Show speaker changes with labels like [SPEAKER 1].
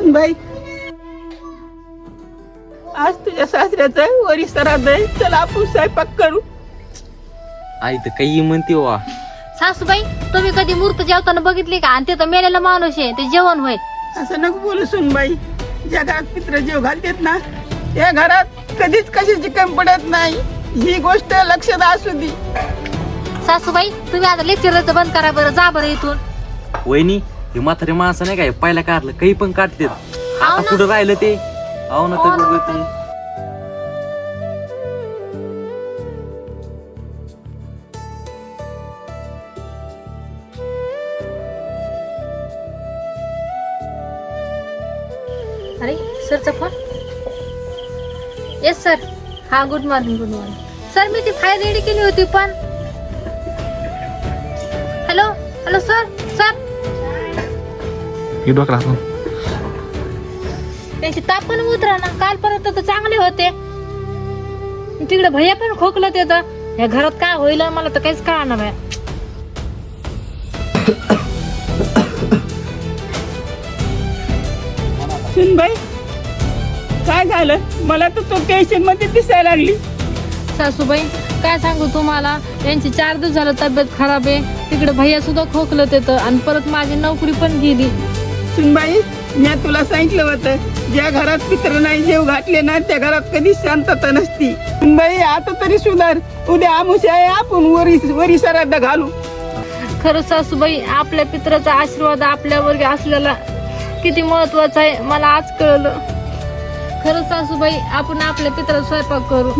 [SPEAKER 1] सुनबाई, आज तुझ्या सासऱ्याचं वरी श्राद्ध आहे. चला आपण स्वयंपाक करू.
[SPEAKER 2] आई तर काही म्हणते वा.
[SPEAKER 3] सासूबाई, तुम्ही कधी मूर्त जेवताना बघितली का? आणि ते तर मेलेला माणूस आहे, ते जेवण होय.
[SPEAKER 1] असं नको बोलू सुनबाई. ज्या घरात पित्र जेव घालतात ना त्या घरात कधीच कशाची कमी पडत नाही. ही गोष्ट लक्षात असू दे.
[SPEAKER 3] सासूबाई, तुम्ही आता लेक्चरचं बंद करा बरं. जा बरं इथून.
[SPEAKER 2] वहिनी, हे म्हातारे माणसं नाही काय पहिल्या काढलं काही पण काढतात.
[SPEAKER 3] हाव
[SPEAKER 2] आता
[SPEAKER 3] ना.
[SPEAKER 2] कुठं राहिलं ते? हो ना,
[SPEAKER 3] हो
[SPEAKER 2] तर
[SPEAKER 3] ना.
[SPEAKER 2] बघ ते.
[SPEAKER 3] अरे सरचा फोन. Yes sir. हा, good morning. Good morning sir. मी ती फाईल रेडी केली होती पण. Hello hello sir. सर, त्यांची ताप पण उतरा ना. कालपर्यंत तर चांगले होते. तिकडे भैया पण खोकलत येत. या घरात काय होईल मला तर काहीच कळणार नाही.
[SPEAKER 1] सुनबाई, काय झालं? मला तर तो टेन्शन मध्ये दिसायला लागली.
[SPEAKER 3] सासूबाई, काय सांगू तुम्हाला, यांची 4 दिवस झालं तब्येत खराब आहे. तिकडे भैया सुद्धा खोकलत येतं आणि परत माझी नोकरी पण गेली.
[SPEAKER 1] सुनबाई, मी तुला सांगितलं होतं, ज्या घरात पित्र नाही जेव घातले ना त्या घरात कधीच शांतता नसती. सुनबाई, आता तरी सुधार. उद्या आमुष्या आहे, आपण वरी श्राद्ध घालू.
[SPEAKER 3] खरं सासूबाई, आपल्या पित्राचा आशीर्वाद आपल्यावर असलेला किती महत्वाचा आहे मला आज कळलं. खरं सासूबाई, आपण आपल्या पित्राचा स्वयंपाक करू.